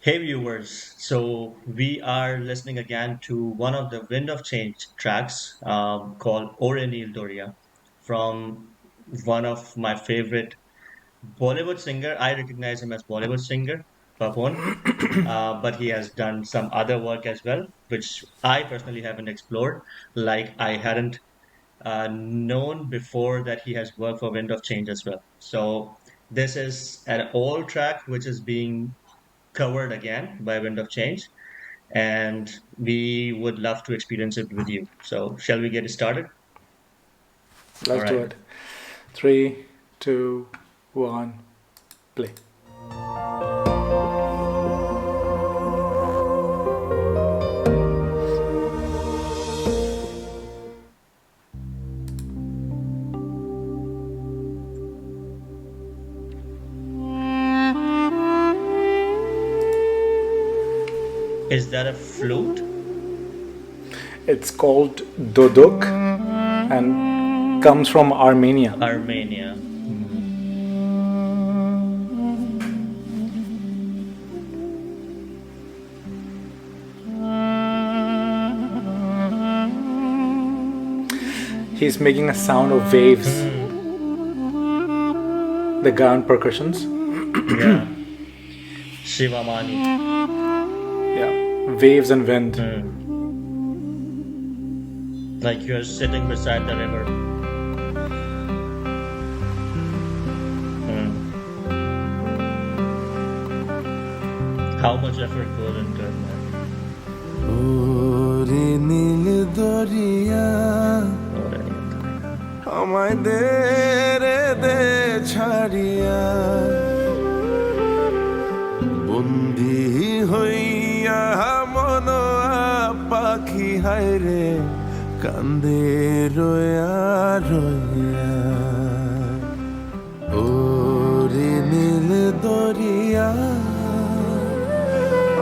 Hey viewers, so we are listening again to one of the Wind of Change tracks called OREY NEEL DORIYA from one of my favorite Bollywood singer. I recognize him as Bollywood singer, Papon, but he has done some other work as well, which I personally haven't explored. Like I hadn't known before that he has worked for Wind of Change as well. So this is an old track which is being covered again by Wind of Change, and we would love to experience it with you. So, shall we get started? All Let's do right. it. Three, two, one, play. Is that a flute? It's called DUDUK and comes from Armenia. Armenia. He's making a sound of waves, the ground percussions. Yeah. SIVAMANI. Yeah, waves and wind. Like you're sitting beside the river. How much effort goes into it, man? ওরে নীল দরিয়া আমায় দে রে দে ছাড়িয়া বন্দি হইয়া মন পাখি হায়রে কান্দে রোয়া রোয়া ওরে নীল দরিয়া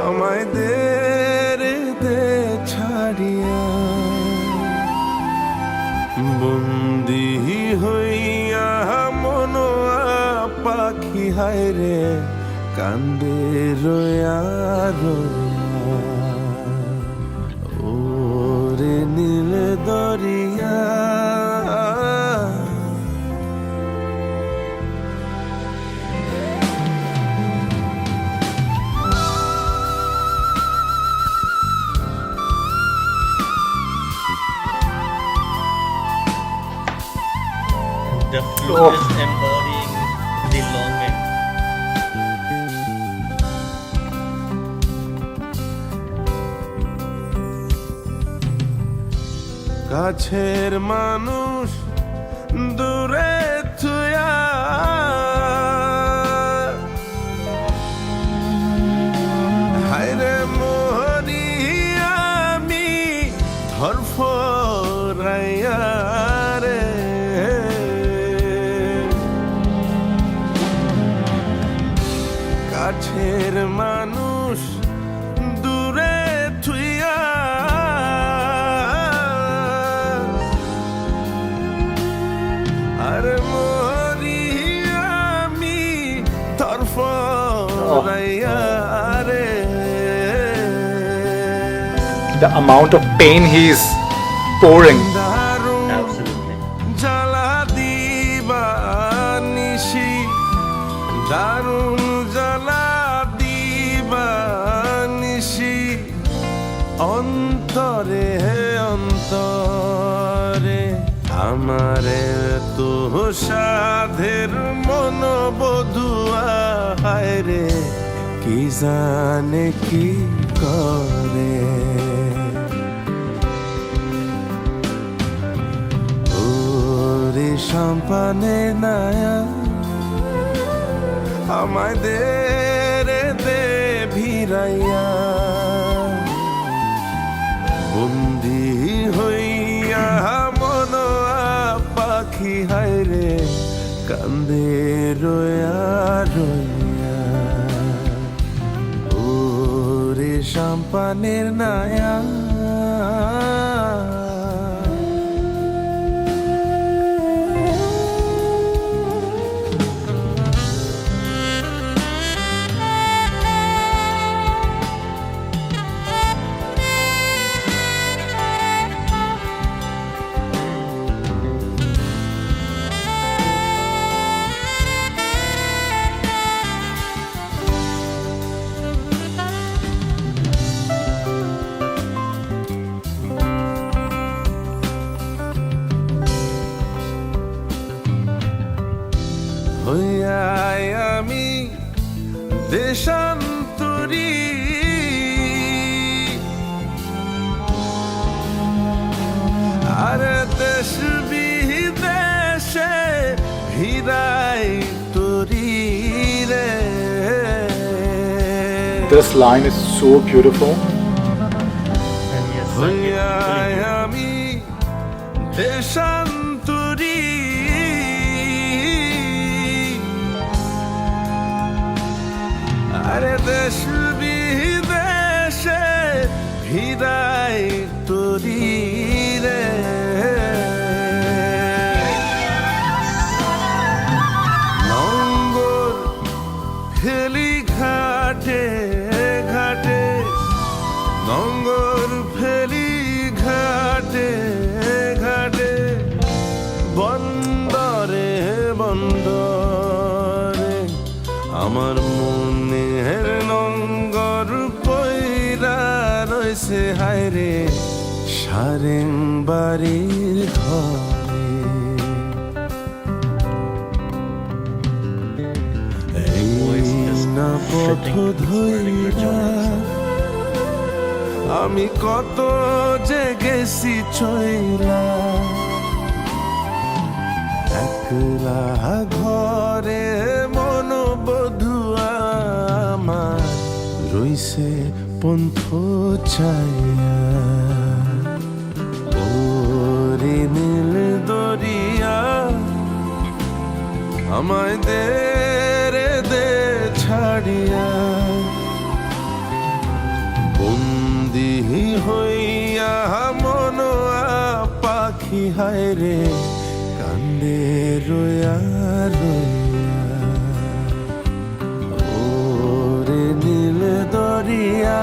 আমায় দে রে দে ছাড়িয়া বন্দি হইয়া মন পাখি হায়রে কান্দে রোয়া রোয়া ওরে নীল দরিয়া The flute is embodying the longing. কাছের মানুষ দূরে থুয়া হায়রে মোহরি আমি ধরফরাইয়া রে কাছের মানুষ দূরে থুয়া আর মরি আমি তরফরাইয়া রে The amount of pain he's pouring. দারুণ Absolutely. জ্বালা দিবা নিশি দারুণ জ্বালা দিবা নিশি অন্তরে অন্তরে আমারে তো সাধের মন বধুয়া হায় রে কি জানে কি করে ওরে সম্পানে নায়া আমায় দে রে দে ভিড়াইয়া বন্দি হইয়া মন পাখি হায়রে কান্দে রোয়া রোয়া ওরে সম্পানের নায়া This line is so beautiful. And he has sung it হইয়া equally beautifully. আমি দেশান্তরী, আরে দেশ বিদেশে ভিড়াই তরি রে, লঙ্গর ফেলি ঘাটে ঘাটে, লঙ্গর ফেলি ঘাটে ঘাটে, বন্দরে বন্দরে আমার মনের লঙ্গর পইরা রইছে হায়রে সারেং বাড়ির ঘরে। এই না পথ ধইরা আমি কত যে গেছি চইলা, একলা ঘরে মনোবধূ আমার রইছে পন্থ চাইয়া। ওরে নীল দরিয়া আমায় দে রে দে ছাড়িয়া, বন্দি হইয়া মনোয়া পাখি হায়রে কান্দে রোয়া রোয়া। ওরে নীল দরিয়া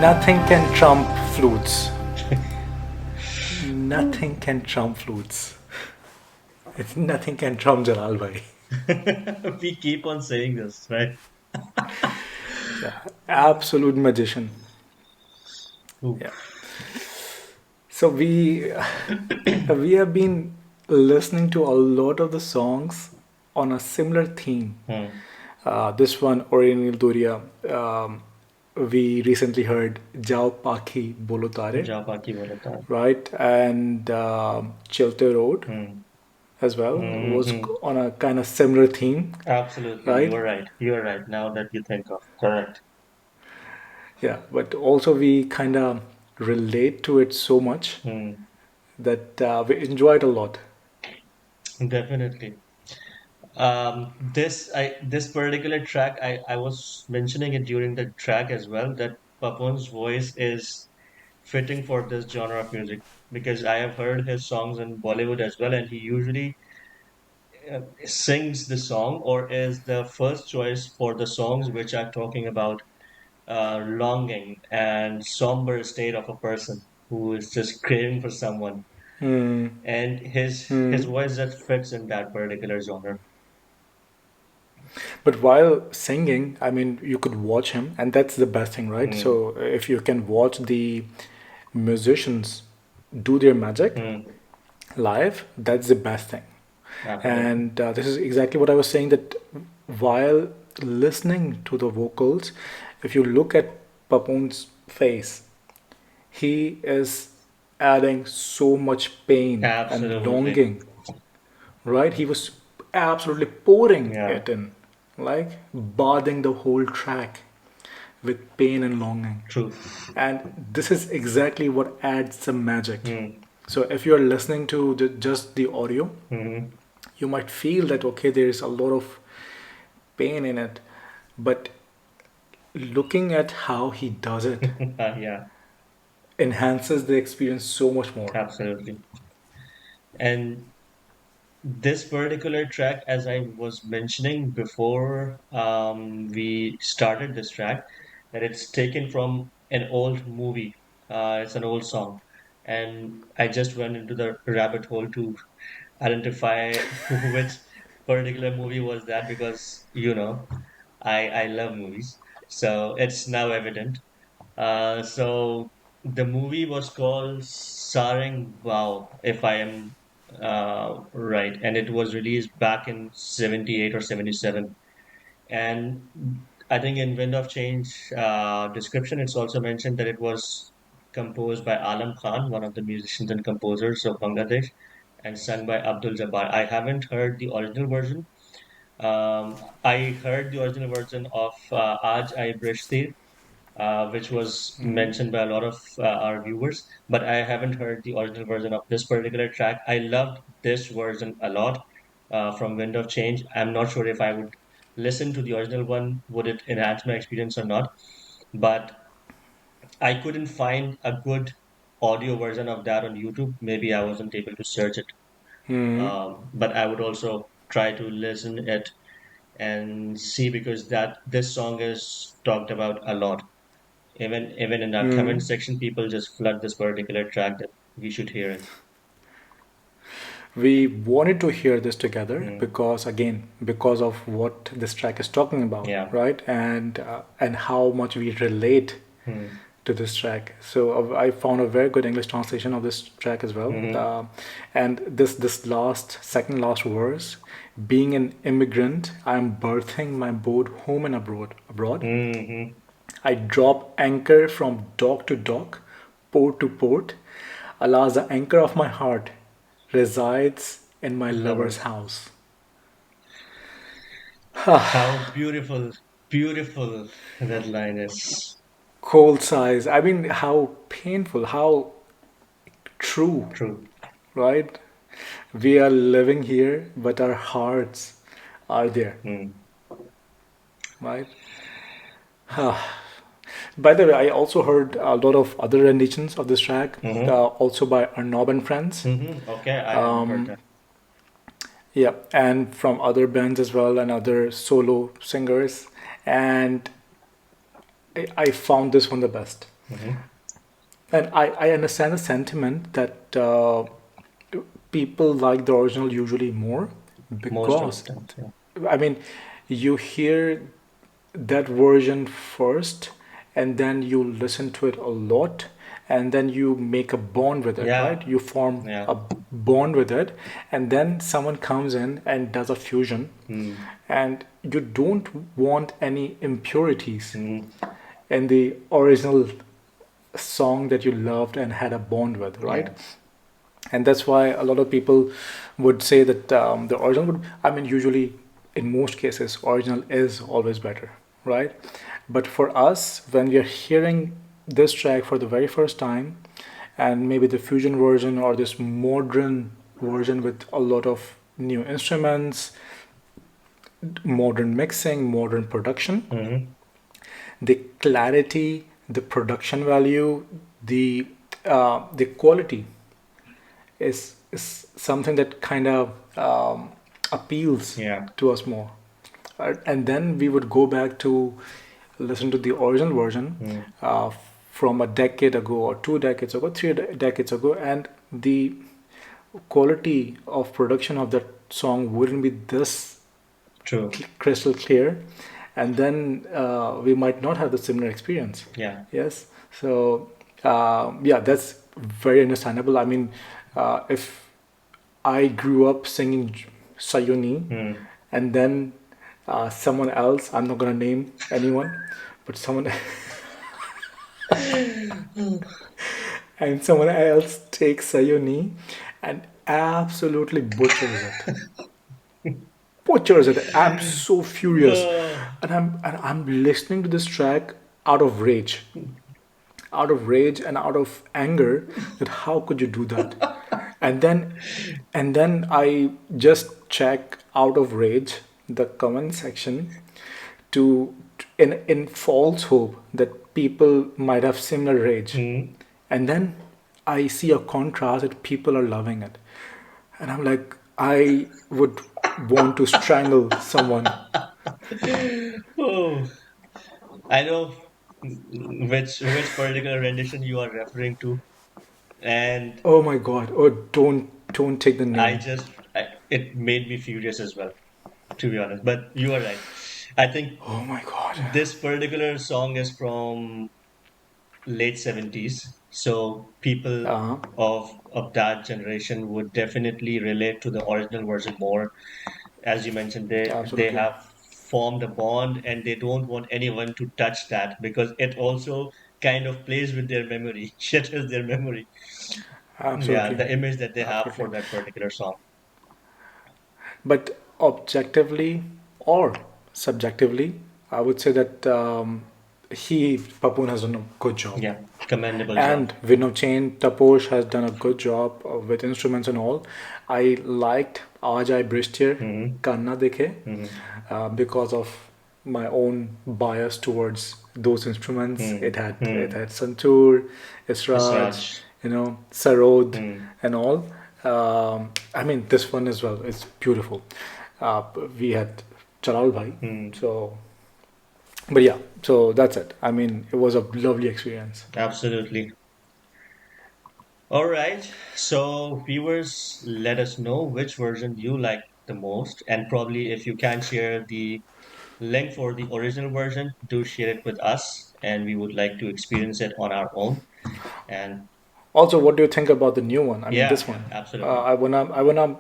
Nothing can trump flutes. Nothing can trump flutes. Nothing can trump Jalal bhai. We keep on saying this, right? Absolute magician. Ooh. Yeah. So we have been listening to a lot of the songs on a similar theme. This one, OREY NEEL DORIYA, we recently heard Jao Pakhi Bolo Tare, Jabbar बोला था. right? And Chelte Road as well was on a kind of similar theme, Absolutely, right? you're right. You're right. Now that you think of, correct. Yeah, but also we kind of relate to it so much that we enjoy it a lot. Definitely. This particular track, I was mentioning it during the track as well, that Papon's voice is fitting for this genre of music because I have heard his songs in Bollywood as well, and he usually sings the song or is the first choice for the songs which are talking about longing and somber state of a person who is just craving for someone, and his voice just fits in that particular genre. But while singing, I mean, you could watch him, and that's the best thing, right? So if you can watch the musicians do their magic live, that's the best thing. Absolutely. And this is exactly what I was saying, that while listening to the vocals, if you look at Papon's face, he is adding so much pain and Absolutely. longing, right? He was absolutely pouring Yeah. it in, like bathing the whole track with pain and longing. True. And this is exactly what adds some magic. So if you're listening to just the audio, you might feel that, okay, there is a lot of pain in it, but looking at how he does it Yeah, enhances the experience so much more. absolutely. And this particular track, as I was mentioning before, we started this track, that it's taken from an old movie. It's an old song, and I just went into the rabbit hole to identify which particular movie was that because I love movies, so it's now evident. So the movie was called Sarang Wow, if I am Right, and it was released back in 78 or 77. And I think in Wind of Change description, it's also mentioned that it was composed by Alam Khan, one of the musicians and composers of Bangladesh, and sung by Abdul Jabbar. I haven't heard the original version. I heard the original version of Aaj Aaye Brishti, which was mentioned by a lot of our viewers, but I haven't heard the original version of this particular track. I loved this version a lot from Wind of Change. I'm not sure if I would listen to the original one, would it enhance my experience or not, but I couldn't find a good audio version of that on YouTube. Maybe I wasn't able to search it. But I would also try to listen it and see because that this song is talked about a lot. Even in our comment section, people just flood this particular track that we should hear it. We wanted to hear this together Mm. because, again, because of what this track is talking about, Yeah. right? And how much we relate Mm. to this track. So I found a very good English translation of this track as well. And this last second last verse, being an immigrant, I am birthing my boat home and abroad. Mhm. I drop anchor from dock to dock, port to port. Alas, the anchor of my heart resides in my lover's house. How beautiful, beautiful that line is. Cold sighs. I mean, how painful, how true, True. right? We are living here, but our hearts are there, Mm. right? By the way, I also heard a lot of other renditions of this track, also by Arnob and Friends. Okay, I haven't heard that. Yeah, and from other bands as well and other solo singers. And I found this one the best. And I understand the sentiment that people like the original usually more Most of because, the time. Yeah. I mean, you hear that version first and then you listen to it a lot and then you make a bond with it, Yeah. right? You form Yeah. a bond with it, and then someone comes in and does a fusion, and you don't want any impurities in the original song that you loved and had a bond with, right? And that's why a lot of people would say that the original would, I mean, usually in most cases, original is always better, right? But for us, when we are hearing this track for the very first time, and maybe the fusion version or this modern version with a lot of new instruments, modern mixing, modern production, the clarity, the production value, the quality is something that kind of appeals Yeah. to us more. And then we would go back to listen to the original version from a decade ago or 2 decades ago, 3 decades ago, and the quality of production of that song wouldn't be this True. crystal clear, and then we might not have the similar experience. Yeah. Yes. So yeah, that's very understandable. I mean, if I grew up singing Sayuni, and then someone else, I'm not gonna name anyone, but someone and someone else takes Sayuni and absolutely butchers it. I'm so furious, and I'm listening to this track out of rage, and out of anger that how could you do that? And then I just check out of rage the comment section to in false hope that people might have similar rage, and then I see a contrast that people are loving it, and I'm like, I would want to strangle someone. Oh, I know which particular rendition you are referring to, and Oh my god! Oh, don't take the I name. just it made me furious as well, to be honest. But you are right. I think Oh my god! this particular song is from late 70s, So people Uh-huh. of that generation would definitely relate to the original version more. As you mentioned, they Absolutely. have formed a bond and they don't want anyone to touch that because it also kind of plays with their memory, shatters their memory. Yeah, Absolutely. the image that they have Absolutely. for that particular song. But objectively or subjectively, I would say that Papun has done a good job. Yeah, commendable job. And Wind of Change Taposh has done a good job with instruments and all. I liked Ajay Bristier Hmm. Kanna Dekhe Hmm. because of my own bias towards those instruments. Hmm. It had Santur, Israj, Israj. Sarod, Hmm. and all. I mean, this one as well. It's beautiful. Uh, we had Jalal Bhai, Hmm. so but yeah, so that's it. I mean, it was a lovely experience. Absolutely. All right. So viewers, let us know which version you like the most, and probably if you can share the link for the original version, do share it with us, and we would like to experience it on our own. And Also, what do you think about the new one? I mean, yeah, this yeah, one. absolutely. I wanna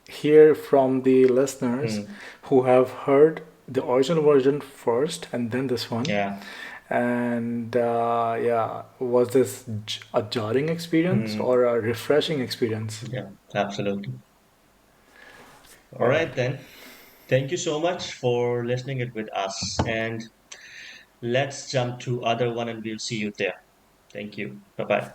hear from the listeners Hmm. who have heard the original version first and then this one. Yeah. And yeah, was this a jarring experience Hmm. or a refreshing experience? Yeah, absolutely. All All right. right then. Thank you so much for listening it with us, and let's jump to other one, and we'll see you there. Thank you. Bye bye.